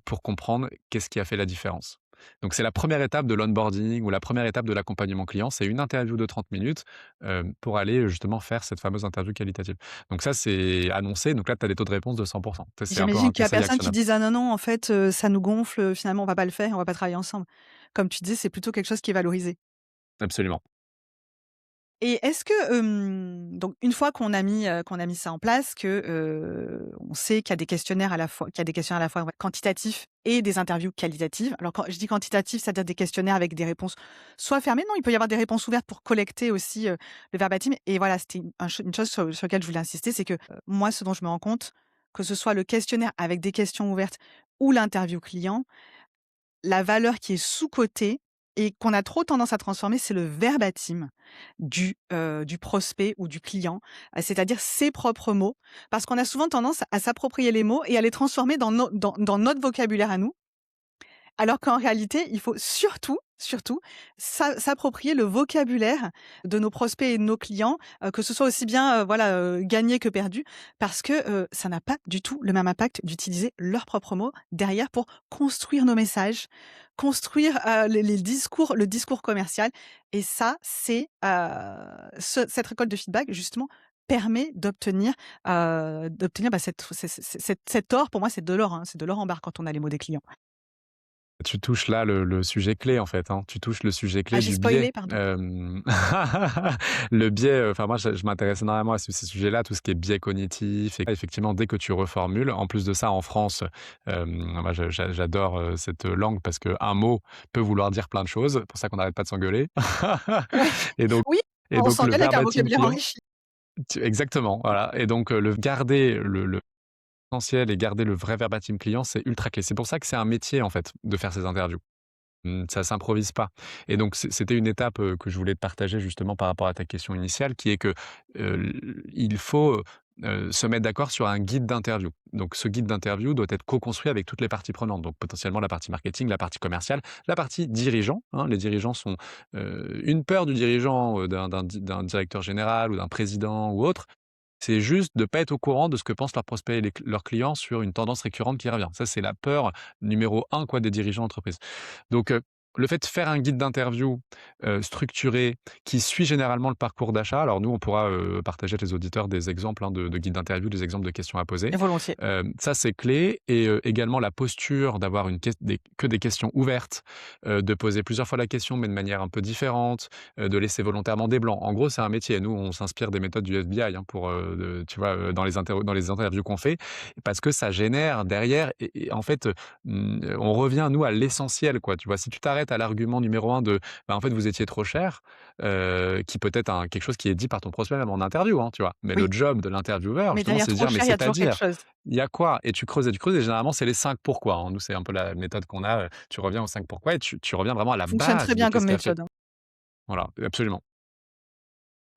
pour comprendre qu'est-ce qui a fait la différence. Donc c'est la première étape de l'onboarding ou la première étape de l'accompagnement client, c'est une interview de 30 minutes, pour aller, justement faire cette fameuse interview qualitative. Donc ça, c'est annoncé, donc là, tu as des taux de réponse de 100. Ça, c'est un peu j'imagine un qu'il y a conseil personne qui actionnable. dise: «Ah non, non, en fait, ça nous gonfle, finalement on va pas le faire, on va pas travailler ensemble». Comme tu dis, c'est plutôt quelque chose qui est valorisé. Absolument. Et est-ce que, donc une fois qu'on a mis ça en place, que, on sait qu'il y a des questionnaires à la fois qu'il y a des questionnaires à la fois, ouais, quantitatifs et des interviews qualitatives. Alors quand je dis quantitatif, c'est-à-dire des questionnaires avec des réponses soit fermées, non, il peut y avoir des réponses ouvertes pour collecter aussi, le verbatim et voilà, c'était une chose sur laquelle je voulais insister, c'est que, moi, ce dont je me rends compte, que ce soit le questionnaire avec des questions ouvertes ou l'interview client, la valeur qui est sous-cotée et qu'on a trop tendance à transformer, c'est le verbatim du prospect ou du client, c'est-à-dire ses propres mots. Parce qu'on a souvent tendance à s'approprier les mots et à les transformer dans notre vocabulaire à nous. Alors qu'en réalité, il faut surtout s'approprier le vocabulaire de nos prospects et de nos clients, que ce soit aussi bien, voilà, gagné que perdu, parce que, ça n'a pas du tout le même impact d'utiliser leurs propres mots derrière pour construire nos messages, construire, les discours le discours commercial et ça, c'est, cette récolte de feedback justement permet d'obtenir, bah, cet or pour moi, c'est de l'or, hein, c'est de l'or en barre quand on a les mots des clients. Tu touches là le sujet clé, en fait, hein. Tu touches le sujet Ah, clé j'ai du biais. spoilé, pardon. Le biais, enfin moi je m'intéresse énormément à ces sujets-là, tout ce qui est biais cognitif et effectivement dès que tu reformules, en plus de ça en France, moi j'adore, cette langue parce qu'un mot peut vouloir dire plein de choses, c'est pour ça qu'on n'arrête pas de s'engueuler. Ouais. Et donc Oui, et on donc le s'engueule avec un verbatim vocabulaire client, enrichi. exactement, voilà, et donc le garder le essentiel et garder le vrai verbatim client, c'est ultra clé. C'est pour ça que c'est un métier en fait de faire ces interviews. Ça s'improvise pas, et donc c'était une étape, que je voulais te partager justement par rapport à ta question initiale qui est que, il faut, se mettre d'accord sur un guide d'interview. Donc ce guide d'interview doit être co-construit avec toutes les parties prenantes, donc potentiellement la partie marketing, la partie commerciale, la partie dirigeant, hein. Les dirigeants sont, une peur du dirigeant, d'un directeur général ou d'un président ou autre, c'est juste de pas être au courant de ce que pensent leurs prospects et leurs clients sur une tendance récurrente qui revient. Ça, c'est la peur numéro un quoi des dirigeants d'entreprise. Donc, le fait de faire un guide d'interview, structuré, qui suit généralement le parcours d'achat. Alors nous, on pourra, partager avec les auditeurs des exemples, hein, de guides d'interview, des exemples de questions à poser. Volontiers. Ça, c'est clé, et également la posture d'avoir que des questions ouvertes, de poser plusieurs fois la question, mais de manière un peu différente, de laisser volontairement des blancs. En gros, c'est un métier. Nous, on s'inspire des méthodes du FBI, hein, pour, tu vois, dans les interviews qu'on fait, parce que ça génère derrière, et en fait, on revient nous à l'essentiel, quoi, tu vois? Si tu t'arrêtes à l'argument numéro un de, bah, en fait, vous étiez trop cher, qui peut être quelque chose qui est dit par ton prospect même en interview, hein, tu vois? Mais le Oui, job de l'intervieweur mais justement, derrière c'est de trop dire: «Mais cher, il y a toujours quelque c'est-à-dire? chose. Il y a quoi?» Et tu creuses et généralement, c'est les 5 pourquoi, hein. Nous, c'est un peu la méthode qu'on a, tu reviens aux 5 pourquoi et tu reviens vraiment à la Fonctionne très base de bien qu'est-ce comme qui a fait. méthode, hein. Voilà, absolument.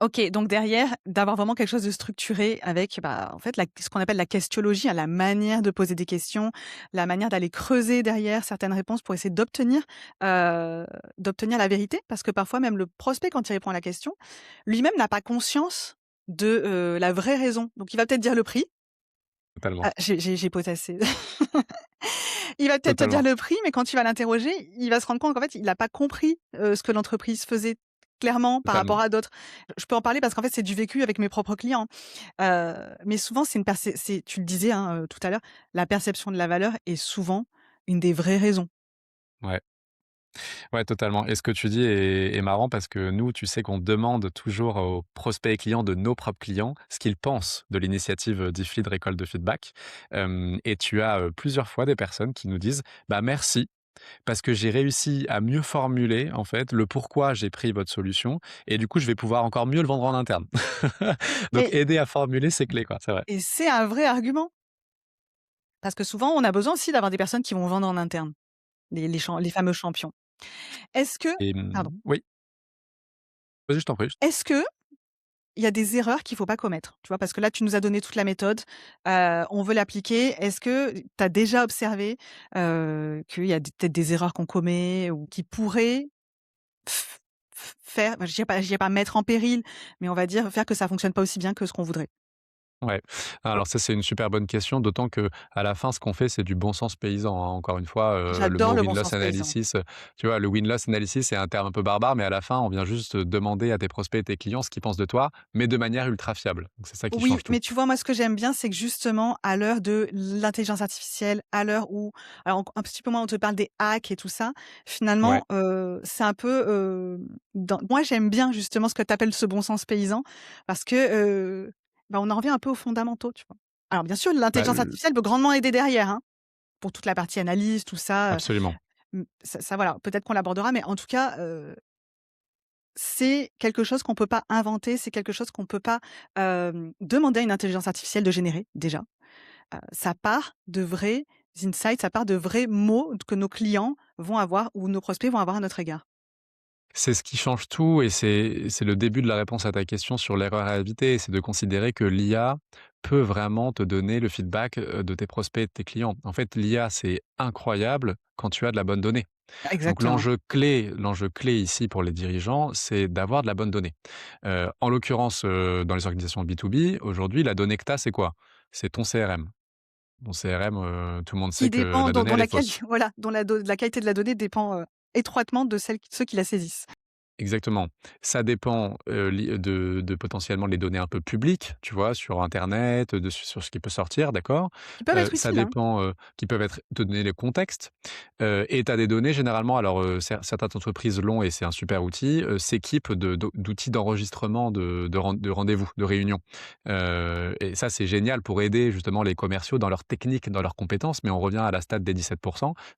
OK, donc derrière, d'avoir vraiment quelque chose de structuré avec, bah, en fait, ce qu'on appelle la questiologie, hein, la manière de poser des questions, la manière d'aller creuser derrière certaines réponses pour essayer d'obtenir la vérité. Parce que parfois, même le prospect, quand il répond à la question, lui-même n'a pas conscience de, la vraie raison. Donc il va peut-être dire le prix. Totalement, Ah, j'ai potassé. Il va peut-être te dire totalement, le prix, mais quand tu vas l'interroger, il va se rendre compte qu'en fait, il n'a pas compris, ce que l'entreprise faisait clairement par rapport totalement. à d'autres. Je peux en parler parce qu'en fait, c'est du vécu avec mes propres clients. Mais souvent, c'est tu le disais, hein, tout à l'heure, la perception de la valeur est souvent une des vraies raisons. Ouais. Ouais, totalement, et ce que tu dis est marrant parce que nous, tu sais qu'on demande toujours aux prospects et clients de nos propres clients ce qu'ils pensent de l'initiative, d'Ifly de récolte de feedback. Et tu as, plusieurs fois des personnes qui nous disent: «Bah, merci, parce que j'ai réussi à mieux formuler, en fait, le pourquoi j'ai pris votre solution, et du coup, je vais pouvoir encore mieux le vendre en interne». Donc Et aider à formuler, c'est clé, quoi, c'est vrai. et c'est un vrai argument parce que souvent, on a besoin aussi d'avoir des personnes qui vont vendre en interne, les fameux champions. Est-ce que Et pardon, oui, vas-y, je t'en prie. est-ce que il y a des erreurs qu'il faut pas commettre, tu vois? Parce que là, tu nous as donné toute la méthode, on veut l'appliquer. Est-ce que tu as déjà observé, qu'il y a peut-être des erreurs qu'on commet ou qui pourraient f faire, bah, je dirais pas mettre en péril, mais on va dire faire que ça fonctionne pas aussi bien que ce qu'on voudrait? Ouais. Alors ça, c'est une super bonne question, d'autant que à la fin, ce qu'on fait, c'est du bon sens paysan, hein. Encore une fois, le J'adore mot le bon win-loss sens paysan. analysis, tu vois? Le win-loss analysis, c'est un terme un peu barbare, mais à la fin, on vient juste demander à tes prospects et tes clients ce qu'ils pensent de toi, mais de manière ultra fiable. Donc c'est ça qui Oui, change tout. mais tu vois, moi, ce que j'aime bien, c'est que justement, à l'heure de l'intelligence artificielle, à l'heure où alors un petit peu moins on te parle des hacks et tout ça, Ouais, finalement, c'est un peu, dans moi, j'aime bien justement ce que tu appelles ce bon sens paysan parce que, bah, on en revient un peu aux fondamentaux, tu vois? Alors bien sûr, bah, l'intelligence l artificielle peut grandement aider derrière, hein, pour toute la partie analyse, tout ça, absolument. ça voilà, peut-être qu'on l'abordera, mais en tout cas, c'est quelque chose qu'on peut pas inventer, c'est quelque chose qu'on peut pas, demander à une intelligence artificielle de générer, déjà. Ça part de vraies insights, ça part de vrais mots que nos clients vont avoir ou nos prospects vont avoir à notre égard. C'est ce qui change tout et c'est le début de la réponse à ta question sur l'erreur à éviter. C'est de considérer que l'IA peut vraiment te donner le feedback, de tes prospects et de tes clients. En fait, l'IA, c'est incroyable quand tu as de la bonne donnée. Donc Exactement. l'enjeu clé ici pour les dirigeants, c'est d'avoir de la bonne donnée. En l'occurrence, dans les organisations B2B, aujourd'hui, la donnée que tu as, c'est quoi? C'est ton CRM. Ton CRM, tout le monde Qui sait que dépend la dont donnée, dont elle la est quali fausse. voilà, dont la qualité de la donnée dépend, étroitement de ceux qui la saisissent. Exactement. Ça dépend, de potentiellement les données un peu publiques, tu vois? Sur internet, sur ce qui peut sortir, d'accord? Qui peuvent être Ça utiles, hein. dépend, qui peuvent être te donner le contexte, et tu as des données généralement alors, certaines entreprises l'ont et c'est un super outil, s'équipent d'outils d'enregistrement de rendez-vous, de réunions. Et ça, c'est génial pour aider justement les commerciaux dans leur technique, dans leurs compétences, mais on revient à la stat des 17.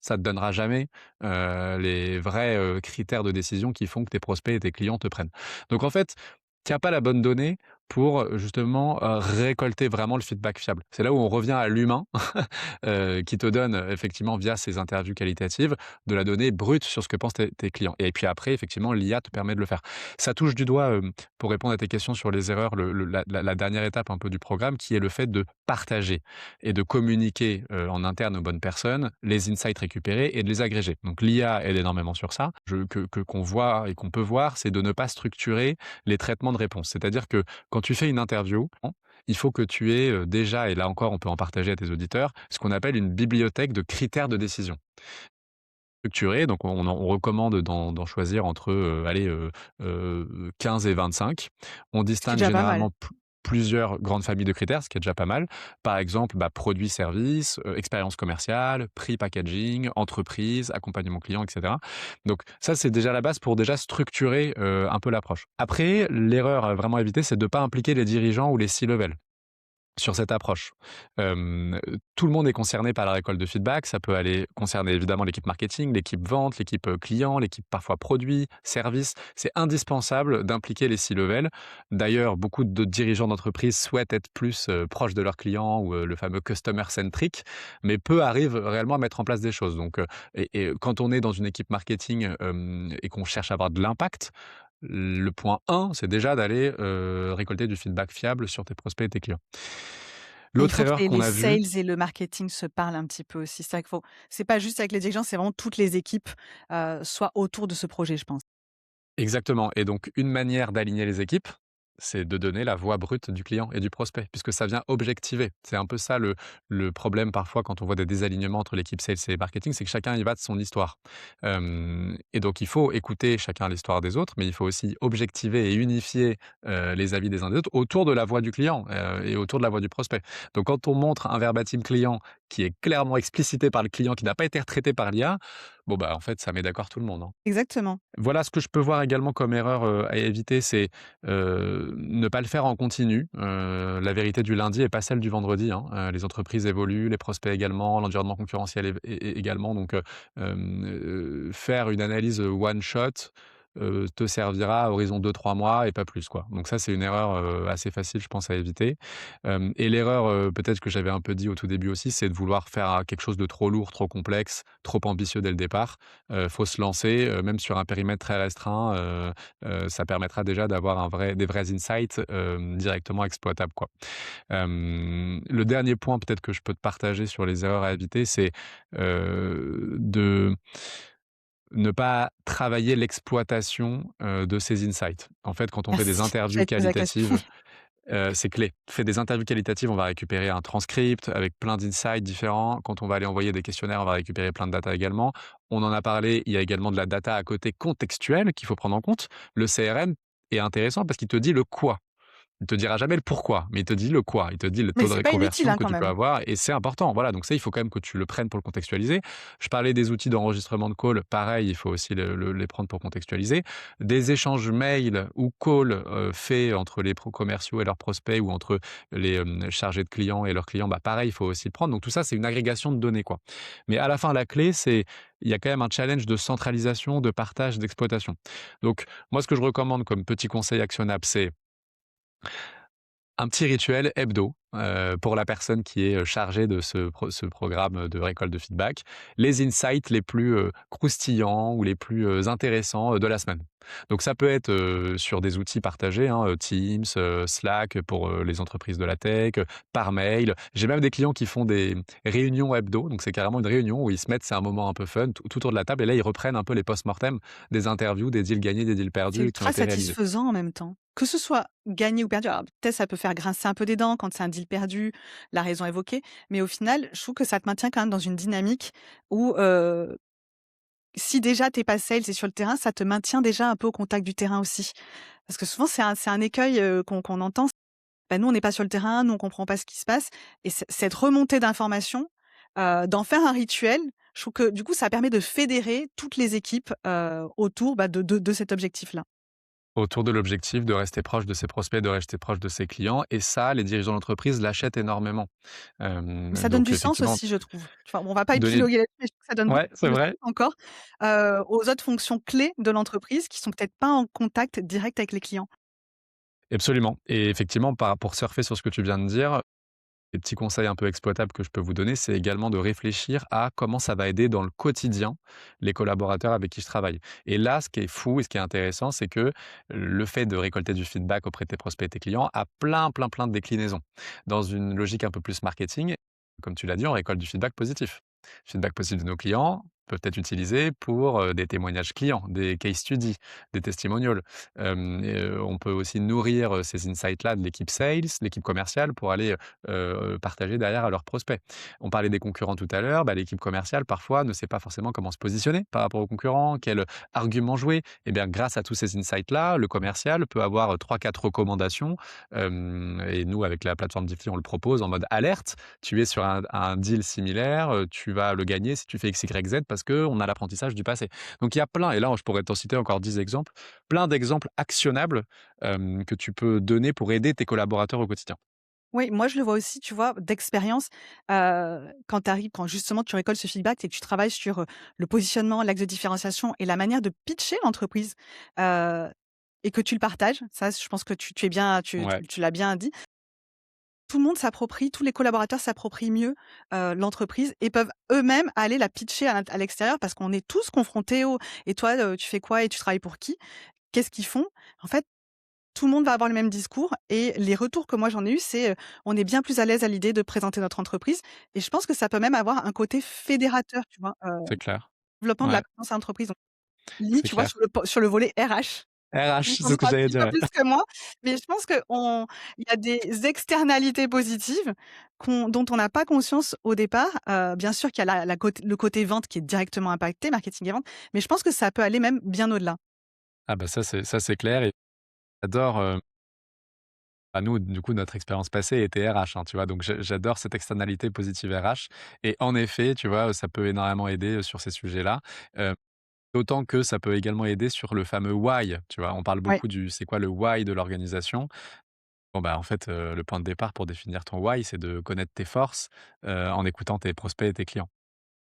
Ça te donnera jamais les vrais, critères de décision qui font que tes prospects et tes clients te prennent. Donc en fait, tu as pas la bonne donnée pour, justement, récolter vraiment le feedback fiable. C'est là où on revient à l'humain, qui te donne, effectivement, via ces interviews qualitatives, de la donnée brute sur ce que pensent tes clients et puis après, effectivement, l'IA te permet de le faire. Ça touche du doigt, pour répondre à tes questions sur les erreurs, la dernière étape un peu du programme qui est le fait de partager et de communiquer, en interne aux bonnes personnes, les insights récupérés et de les agréger. Donc l'IA aide énormément sur ça. Qu'on voit et qu'on peut voir, c'est de ne pas structurer les traitements de réponse. C'est-à-dire que quand tu fais une interview, il faut que tu aies, déjà et là encore on peut en partager à tes auditeurs, ce qu'on appelle une bibliothèque de critères de décision. Structurée, donc on recommande d'en choisir entre, 15 et 25. On Ce qui est distingue déjà pas mal. généralement plusieurs grandes familles de critères, ce qui est déjà pas mal. Par exemple, produits, services, expérience commerciale, prix, packaging, entreprise, accompagnement client, et cetera. Donc ça, c'est déjà la base pour déjà structurer, un peu l'approche. Après, l'erreur à vraiment éviter, c'est de ne pas impliquer les dirigeants ou les C-level sur cette approche. Tout le monde est concerné par la récolte de feedback. Ça peut aller concerner évidemment l'équipe marketing, l'équipe vente, l'équipe, client, l'équipe parfois produit, service. C'est indispensable d'impliquer les C-level. D'ailleurs, beaucoup de dirigeants d'entreprise souhaitent être plus, proches de leurs clients ou, le fameux customer centric, mais peu arrivent réellement à mettre en place des choses. Donc, et quand on est dans une équipe marketing, et qu'on cherche à avoir de l'impact, le point 1, c'est déjà d'aller, récolter du feedback fiable sur tes prospects et tes clients. Et il L'autre faut que erreur qu'on les a vue sales et le marketing se parlent un petit peu aussi. C'est vrai qu'il faut c'est pas juste avec les dirigeants, c'est vraiment toutes les équipes, soient autour de ce projet, je pense. exactement et donc une manière d'aligner les équipes, c'est de donner la voix brute du client et du prospect, puisque ça vient objectiver. C'est un peu ça le problème parfois quand on voit des désalignements entre l'équipe sales et marketing, c'est que chacun y va de son histoire. Et donc il faut écouter chacun l'histoire des autres, mais il faut aussi objectiver et unifier, les avis des uns des autres autour de la voix du client, et autour de la voix du prospect. Donc quand on montre un verbatim client qui est clairement explicité par le client, qui n'a pas été retraité par l'IA, bon, en fait, ça met d'accord tout le monde, hein. Exactement. Voilà ce que je peux voir également comme erreur, à éviter, c'est, ne pas le faire en continu. La vérité du lundi est pas celle du vendredi, hein. Les entreprises évoluent, les prospects également, l'environnement concurrentiel également donc faire une analyse, one shot, te servira à horizon 2-3 mois et pas plus, quoi. Donc ça, c'est une erreur, assez facile, je pense, à éviter. Et l'erreur, peut-être que j'avais un peu dit au tout début aussi, c'est de vouloir faire, quelque chose de trop lourd, trop complexe, trop ambitieux dès le départ. Faut se lancer, même sur un périmètre très restreint, ça permettra déjà d'avoir des vrais insights, directement exploitables, quoi. Le dernier point peut-être que je peux te partager sur les erreurs à éviter, c'est, de ne pas travailler l'exploitation, de ces insights. En fait, quand on fait des Merci, interviews j'allais te poser la question. qualitatives, c'est clé. Fait des interviews qualitatives, on va récupérer un transcript avec plein d'insights différents. Quand on va aller envoyer des questionnaires, on va récupérer plein de data également. On en a parlé, il y a également de la data à côté contextuelle qu'il faut prendre en compte. Le CRM est intéressant parce qu'il te dit le quoi. Il te dira jamais le pourquoi, mais il te dit le quoi. Il te dit le Mais taux de c'est pas inutile, conversion hein, que quand tu peux même. avoir et c'est important. Voilà, donc ça, il faut quand même que tu le prennes pour le contextualiser. Je parlais des outils d'enregistrement de call, pareil, il faut aussi les prendre pour contextualiser. Des échanges mail ou call, faits entre les commerciaux et leurs prospects ou entre les, chargés de clients et leurs clients, pareil, il faut aussi le prendre. Donc tout ça, c'est une agrégation de données, quoi. Mais à la fin, la clé, c'est il y a quand même un challenge de centralisation, de partage, d'exploitation. Donc moi, ce que je recommande comme petit conseil actionnable, c'est un petit rituel hebdo, pour la personne qui est, chargée de ce programme, de récolte de feedback, les insights les plus, croustillants ou les plus, intéressants, de la semaine. Donc ça peut être, sur des outils partagés, hein, Teams, Slack pour, les entreprises de la tech, par mail. J'ai même des clients qui font des réunions hebdo, donc c'est carrément une réunion où ils se mettent, c'est un moment un peu fun, tout autour de la table et là, ils reprennent un peu les post-mortem des interviews, des deals gagnés, des deals C'est perdus qui ont ultra été réalisés. satisfaisant en même temps. Que ce soit gagné ou perdu, alors peut-être ça peut faire grincer un peu des dents quand c'est un deal perdu, la raison évoquée, mais au final, je trouve que ça te maintient quand même dans une dynamique où, si déjà tu es pas sales et sur le terrain, ça te maintient déjà un peu au contact du terrain aussi. Parce que souvent c'est un écueil, qu'on entend. Bah, nous on n'est pas sur le terrain, nous on comprend pas ce qui se passe et cette remontée d'informations, d'en faire un rituel, je trouve que du coup ça permet de fédérer toutes les équipes, autour, bah, de cet objectif-là. Autour de l'objectif de rester proche de ses prospects, de rester proche de ses clients et ça, les dirigeants d'entreprise l'achètent énormément. Mais ça donne Donc du sens effectivement, aussi, je trouve. Tu vois? Bon, on va pas donner épiloguer là-dessus, mais je trouve que ça donne beaucoup ouais, c'est plus de vrai. sens encore, aux autres fonctions clés de l'entreprise qui sont peut-être pas en contact direct avec les clients. Absolument et effectivement, pour surfer sur ce que tu viens de dire, les petits conseils un peu exploitables que je peux vous donner, c'est également de réfléchir à comment ça va aider dans le quotidien les collaborateurs avec qui je travaille. Et là, ce qui est fou et ce qui est intéressant, c'est que le fait de récolter du feedback auprès de tes prospects et tes clients a plein, plein, plein de déclinaisons. Dans une logique un peu plus marketing, comme tu l'as dit, on récolte du feedback positif. Feedback positif de nos clients peut être utilisé pour des témoignages clients, des case studies, des testimonials. On peut aussi nourrir ces insights-là de l'équipe sales, l'équipe commerciale pour aller partager derrière à leurs prospects. On parlait des concurrents tout à l'heure, bah, l'équipe commerciale parfois ne sait pas forcément comment se positionner par rapport aux concurrents, quel argument jouer. Et bien grâce à tous ces insights-là, le commercial peut avoir 3-4 recommandations et nous avec la plateforme Diffly, on le propose en mode alerte, tu es sur un deal similaire, tu vas le gagner si tu fais X, Y, Z parce qu'on a l'apprentissage du passé. Donc il y a plein, et là je pourrais t'en citer encore 10 exemples, plein d'exemples actionnables que tu peux donner pour aider tes collaborateurs au quotidien. Oui, moi je le vois aussi, tu vois, d'expérience, quand tu arrives quand justement tu récoltes ce feedback et que tu travailles sur, le positionnement, l'axe de différenciation et la manière de pitcher l'entreprise, heu et que tu le partages. Ça, je pense que tu es bien Ouais. tu l'as bien dit. Tout le monde s'approprie, tous les collaborateurs s'approprient mieux, l'entreprise et peuvent eux-mêmes aller la pitcher à l'extérieur parce qu'on est tous confrontés au: «Et toi, tu fais quoi et tu travailles pour qui? Qu'est-ce qu'ils font?» En fait, tout le monde va avoir le même discours et les retours que moi j'en ai eus, c'est, on est bien plus à l'aise à l'idée de présenter notre entreprise et je pense que ça peut même avoir un côté fédérateur, tu vois? C'est clair. Développement de la Ouais, présence à l'entreprise. Donc limite, c'est tu vois, clair. sur le volet RH, tu RH, c'est en ce que sauras un j'allais petit dire, peu ouais. plus que moi, mais je pense qu'il y a des externalités positives dont on n'a pas conscience au départ. Bien sûr qu'il y a le côté vente qui est directement impacté, marketing et vente, mais je pense que ça peut aller même bien au-delà. Ah bah ça c'est clair et j'adore, bah, nous, du coup, notre expérience passée était RH, hein, tu vois? Donc j'adore cette externalité positive RH et en effet, tu vois, ça peut énormément aider, sur ces sujets-là. Heu, D'autant que ça peut également aider sur le fameux why, tu vois? On parle Ouais. beaucoup du c'est quoi le why de l'organisation? Bon, bah, en fait, le point de départ pour définir ton why, c'est de connaître tes forces, en écoutant tes prospects et tes clients.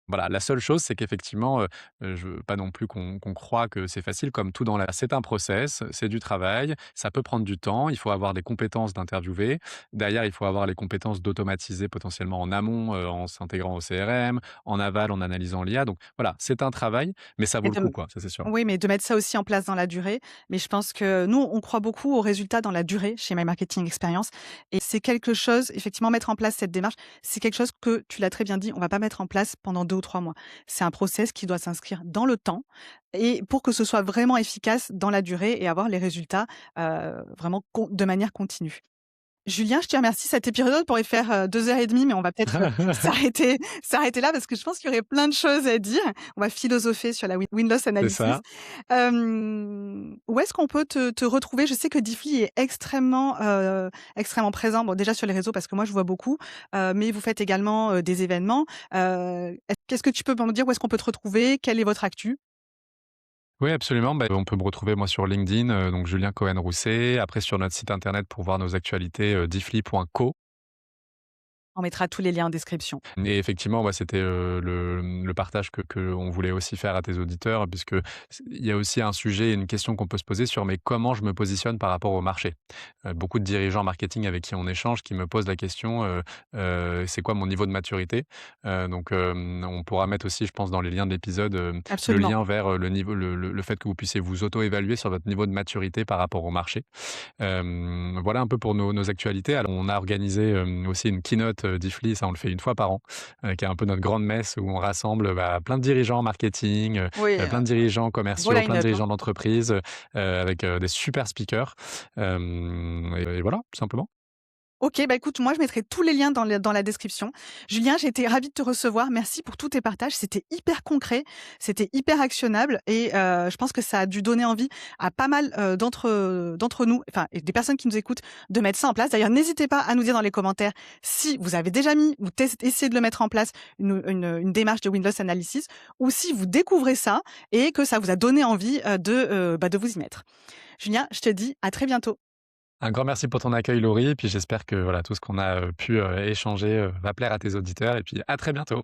Voilà, la seule chose, c'est qu'effectivement, je veux pas non plus qu'on croie que c'est facile comme tout dans la c'est un process, c'est du travail, ça peut prendre du temps, il faut avoir des compétences d'interviewer. Derrière, il faut avoir les compétences d'automatiser potentiellement en amont, en s'intégrant au CRM, en aval, en analysant l'IA. Donc voilà, c'est un travail, mais ça vaut Et le coup, quoi, ça c'est sûr. Oui, mais de mettre ça aussi en place dans la durée. Mais je pense que nous, on croit beaucoup aux résultats dans la durée chez My Marketing Experience et c'est quelque chose effectivement, mettre en place cette démarche, c'est quelque chose que tu l'as très bien dit, on va pas mettre en place pendant 2 ou 3 mois. C'est un process qui doit s'inscrire dans le temps et pour que ce soit vraiment efficace dans la durée et avoir les résultats, vraiment de manière continue. Julien, je te remercie. Cet épisode pourrait faire, 2 heures et demie, mais on va peut-être, s'arrêter là parce que je pense qu'il y aurait plein de choses à dire. On va philosopher sur la win-loss C'est analysis. ça. Où est-ce qu'on peut te retrouver? Je sais que Diffly est extrêmement présent, bon, déjà sur les réseaux parce que moi je vois beaucoup, mais vous faites également, des événements. Qu'est-ce que tu peux me dire où est-ce qu'on peut te retrouver? Quelle est votre actu? Oui, absolument. Bah, on peut me retrouver moi sur LinkedIn, donc Julien Cohen-Rousset. Après sur notre site internet pour voir nos actualités, diffly.co. On mettra tous les liens en description. Et effectivement, ouais, c'était, le partage que on voulait aussi faire à tes auditeurs puisque il y a aussi un sujet et une question qu'on peut se poser sur: «Mais comment je me positionne par rapport au marché?» Beaucoup de dirigeants marketing avec qui on échange qui me posent la question, «C'est quoi mon niveau de maturité?» Donc on pourra mettre aussi, je pense, dans les liens de l'épisode, le Absolument. lien vers, le niveau le fait que vous puissiez vous auto-évaluer sur votre niveau de maturité par rapport au marché. Voilà un peu pour nos actualités. Alors on a organisé, aussi une keynote, d'Ifly, ça on le fait une fois par an, qui est un peu notre grande messe où on rassemble, bah, plein de dirigeants marketing, Oui, plein de dirigeants beau commerciaux, plein de line-up, hein. dirigeants d'entreprise, avec, des super speakers. Et voilà, tout simplement. OK, bah, écoute, moi, je mettrai tous les liens dans la description. Julien, j'ai été ravie de te recevoir. Merci pour tous tes partages. C'était hyper concret, c'était hyper actionnable et je pense que ça a dû donner envie à pas mal, d'entre nous, enfin et des personnes qui nous écoutent, de mettre ça en place. D'ailleurs, n'hésitez pas à nous dire dans les commentaires si vous avez déjà mis ou essayé de le mettre en place, une démarche de win-loss analysis ou si vous découvrez ça et que ça vous a donné envie, de vous y mettre. Julien, je te dis à très bientôt. Un grand merci pour ton accueil Laurie et puis j'espère que voilà, tout ce qu'on a, pu, échanger, va plaire à tes auditeurs et puis à très bientôt.